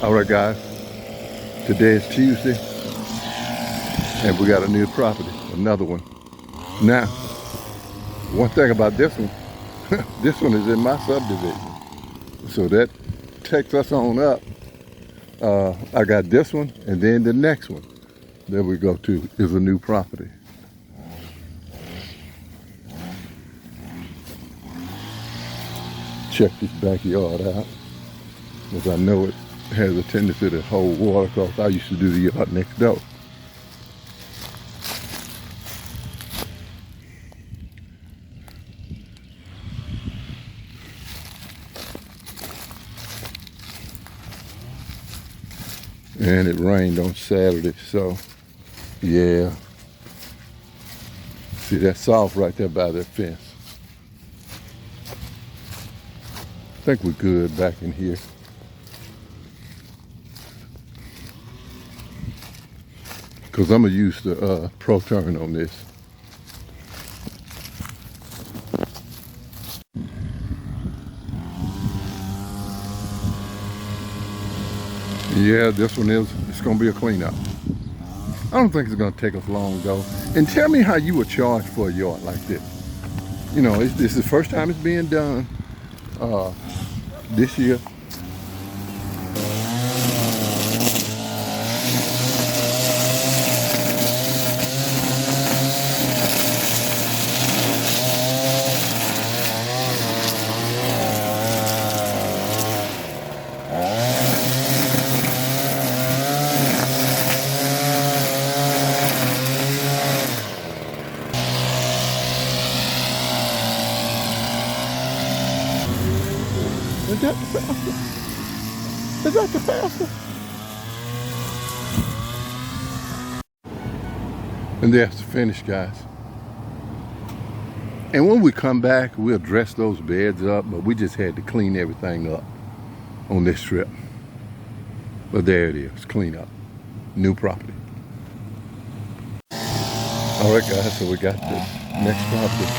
All right, guys, today is Tuesday, and we got a new property, another one. Now, one thing about this one, this one is in my subdivision. So that takes us on up. I got this one, and then the next one that we go to is a new property. Check this backyard out, because I know it has a tendency to hold water, because I used to do the yard next door. And it rained on Saturday, so yeah. See that soft right there by that fence. I think we're good back in here. Because I'm going to use the Pro-Turn on this. Yeah, this one it's going to be a cleanup. I don't think it's going to take us long though. And tell me how you would charge for a yard like this. You know, this is the first time it's being done this year. Is that the faster? Is that the faster? And that's the finish, guys. And when we come back, we'll dress those beds up, but we just had to clean everything up on this trip. But there it is, clean up. New property. All right, guys, so we got the next property.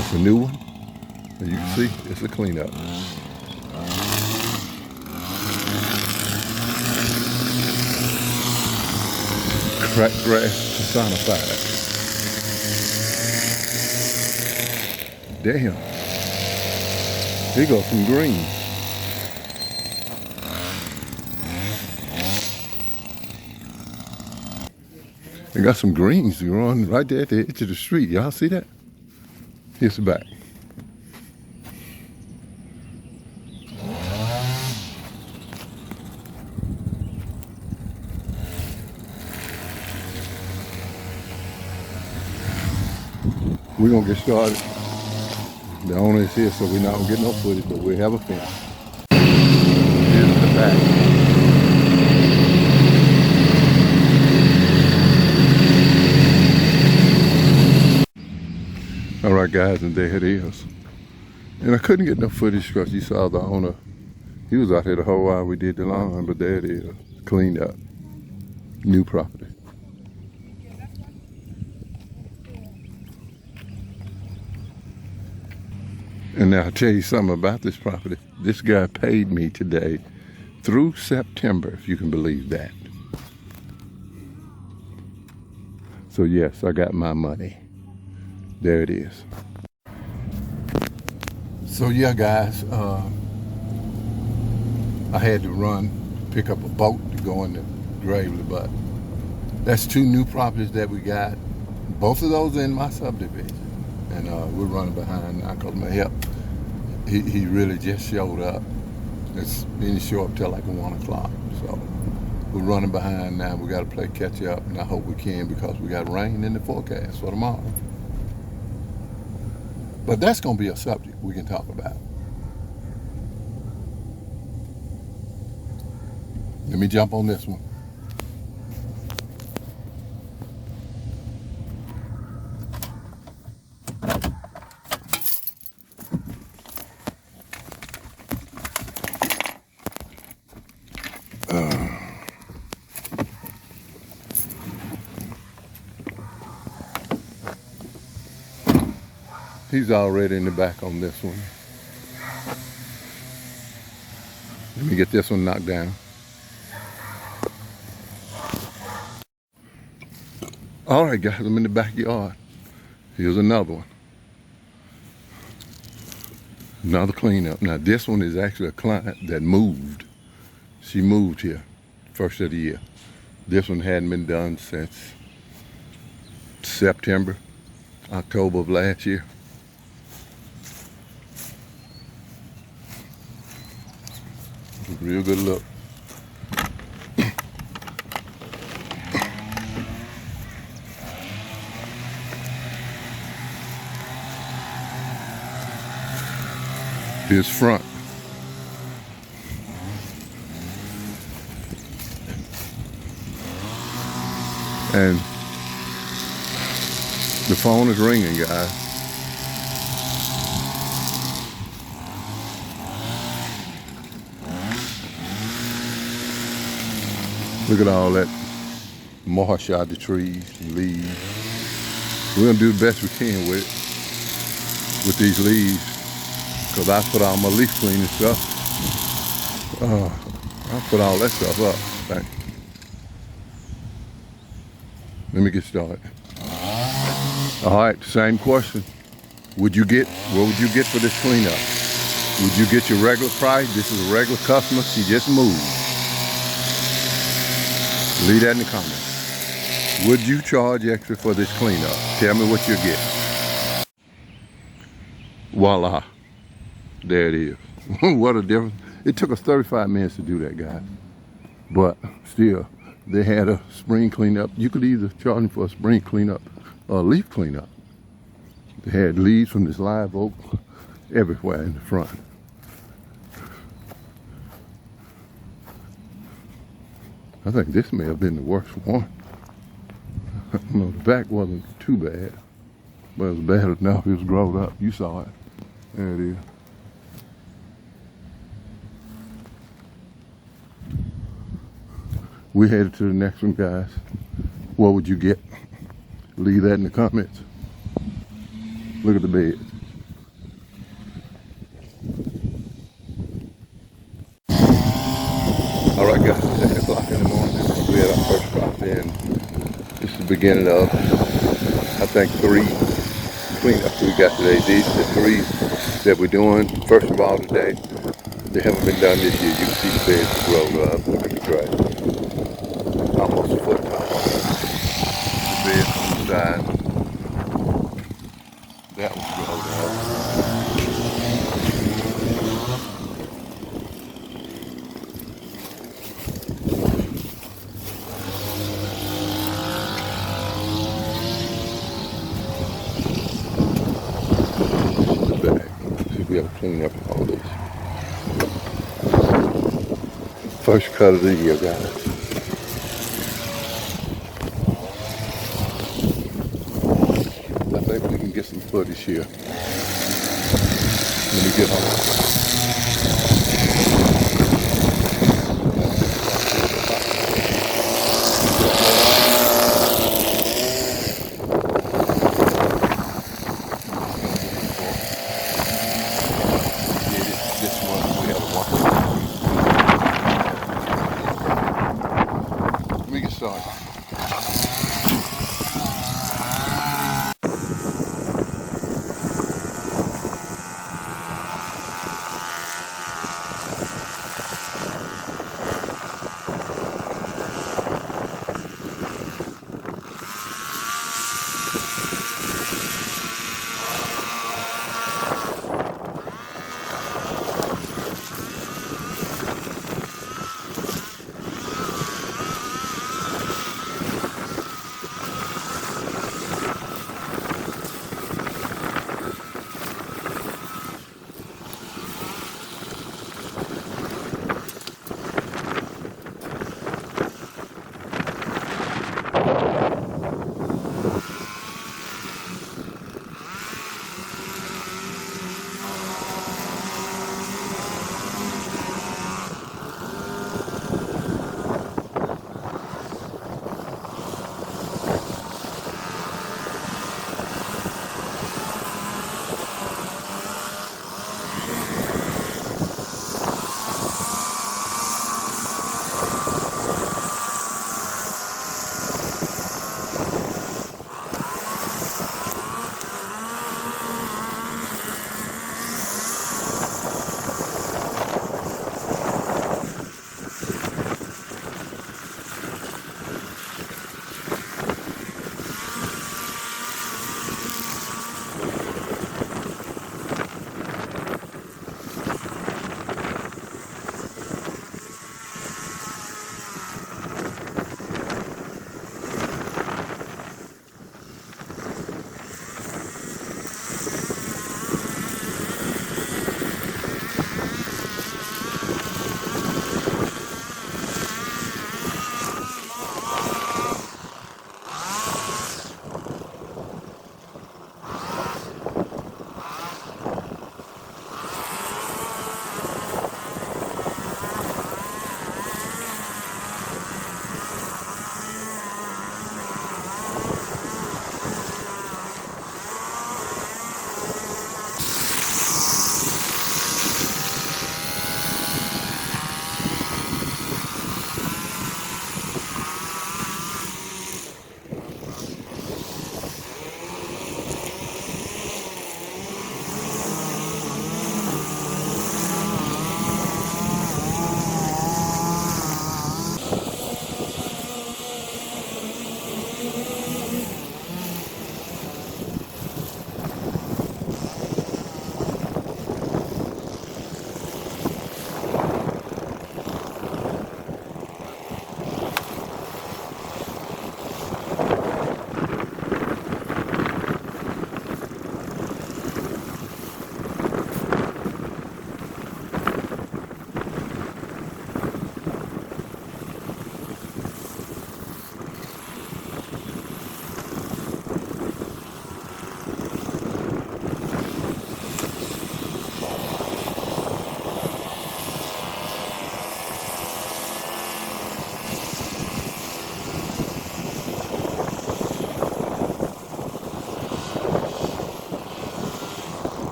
It's a new one. And you can see, it's a cleanup. Cracked grass personified. Damn. Here goes some greens. They got some greens growing right there at the edge of the street. Y'all see that? Here's the back. We're gonna get started. The owner is here, so we're not gonna get no footage, but we have a fence. Here's the back. All right, guys, and there it is. And I couldn't get no footage because you saw the owner. He was out here the whole while we did the lawn, but there it is, cleaned up. New property. And now I'll tell you something about this property. This guy paid me today through September, if you can believe that. So yes, I got my money. There it is. So yeah, guys, I had to run, pick up a boat to go into Gravely, but that's two new properties that we got. Both of those in my subdivision. And we're running behind now because my help, he really just showed up. He didn't show up till like 1 o'clock. So we're running behind now. We got to play catch up, and I hope we can because we got rain in the forecast for tomorrow. But that's going to be a subject we can talk about. Let me jump on this one. He's already in the back on this one. Let me get this one knocked down. All right, guys, I'm in the backyard. Here's another one. Another cleanup. Now, this one is actually a client that moved. She moved here first of the year. This one hadn't been done since September, October of last year. Real good look. His front. And the phone is ringing, guys. Look at all that marsh out the trees and leaves. We're gonna do the best we can with these leaves, because I put all my leaf cleaning stuff. I put all that stuff up. Thank you. Let me get started. All right, same question. What would you get for this cleanup? Would you get your regular price? This is a regular customer, she just moved. Leave that in the comments. Would you charge extra for this cleanup? Tell me what you get. Voila. There it is. What a difference. It took us 35 minutes to do that, guys. But still, they had a spring cleanup. You could either charge them for a spring cleanup or a leaf cleanup. They had leaves from this live oak everywhere in the front. I think this may have been the worst one. No, the back wasn't too bad, but it was bad enough. It was grown up. You saw it. There it is. We headed to the next one, guys. What would you get? Leave that in the comments. Look at the bed. All right, guys, it's 8 o'clock in the morning. We had our first crop in. This is the beginning of, I think, 3 cleanups we got today. These are the 3 that we're doing. First of all, today, they haven't been done this year. You can see the beds grow up. Look at the grass. Almost a foot tall. The bed on the side. That was grown up. We have to clean up all this. First cut of the year, guys. I think we can get some footage here. Let me get home. Let me get started.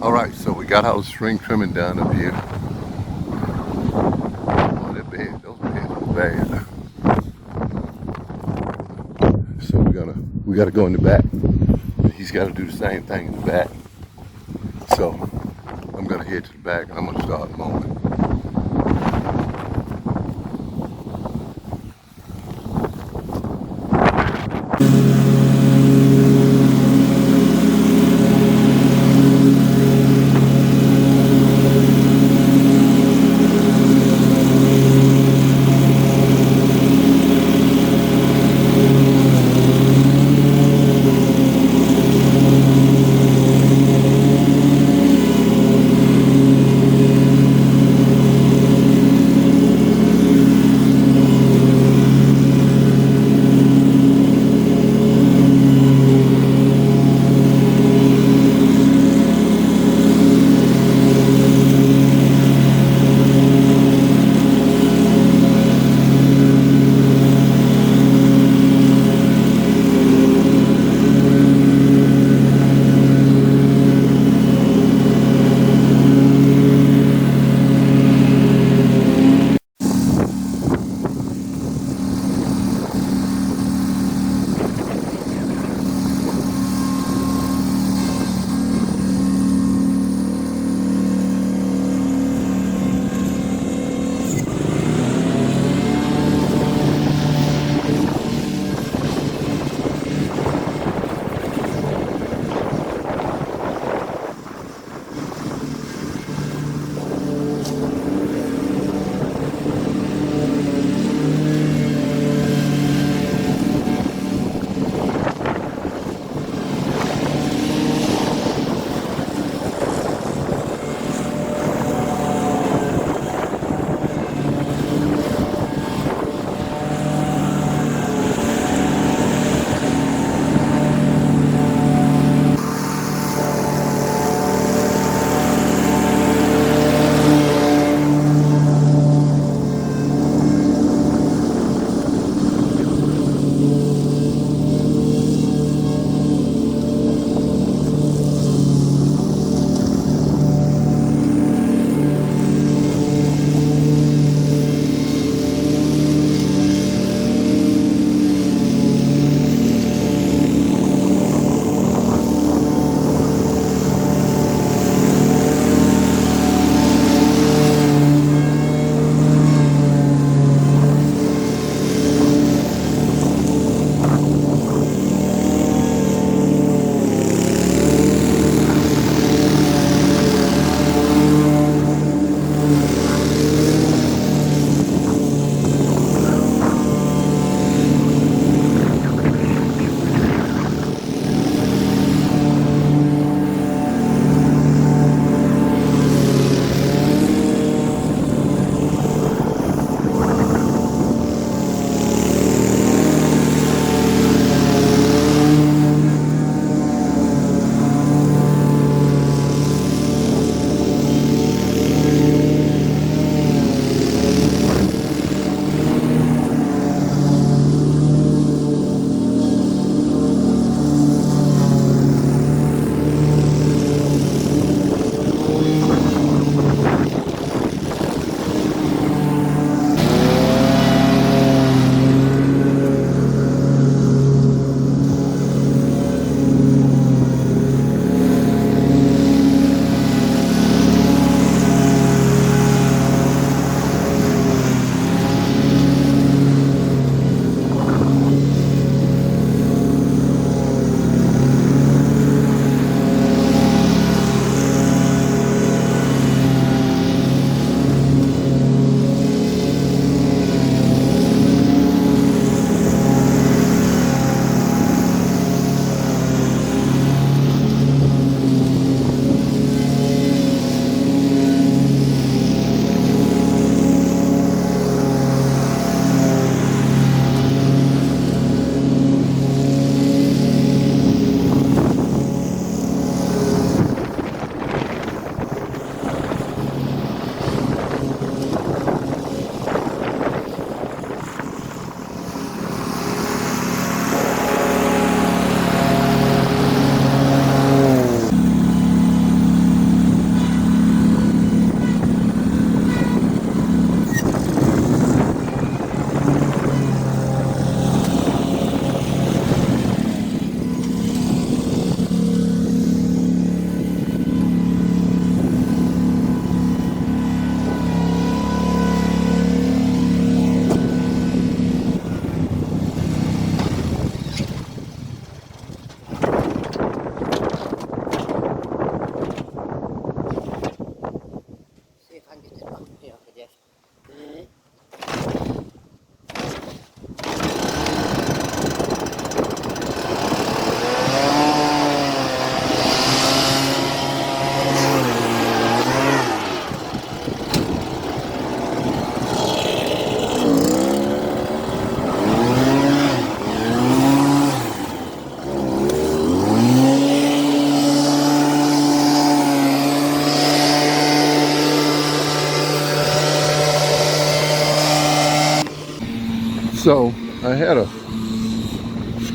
All right, so we got our string trimming done up here. Oh, that bed, those beds was bad. So we gotta go in the back. He's got to do the same thing in the back. So I'm gonna head to the back and I'm gonna start mowing.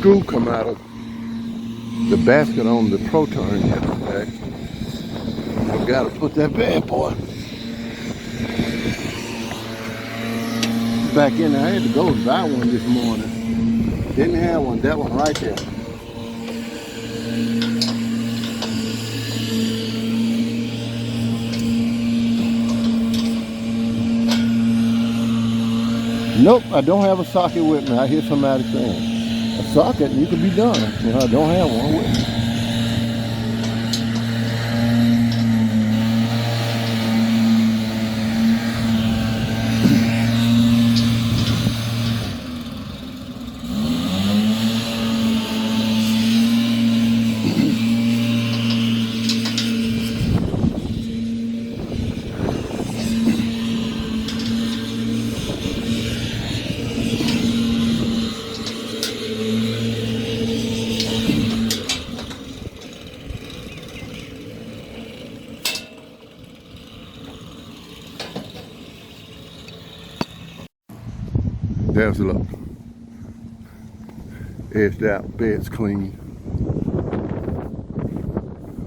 screw come out of the basket on the Proton yesterday. I've got to put that bad boy back in there. I had to go and buy one this morning. Didn't have one. That one right there. Nope, I don't have a socket with me. I hear somebody saying, a socket, you could be done. You know, I don't have one with me. There's a look. Edged out, bed's clean.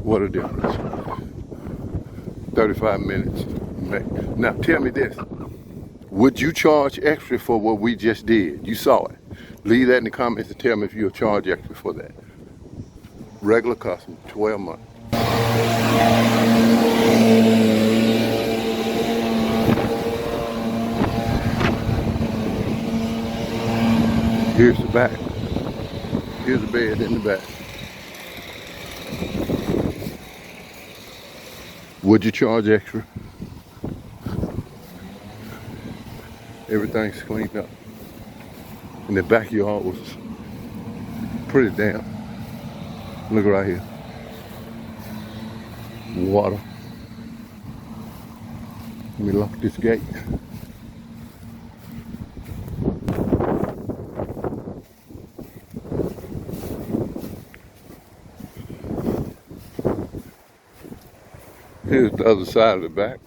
What a difference. 35 minutes. Now tell me this. Would you charge extra for what we just did? You saw it. Leave that in the comments and tell me if you'll charge extra for that. Regular customer, 12 months. Here's the back. Here's the bed in the back. Would you charge extra? Everything's cleaned up. And the backyard was pretty damp. Look right here. Water. Let me lock this gate. Here's the other side of the back.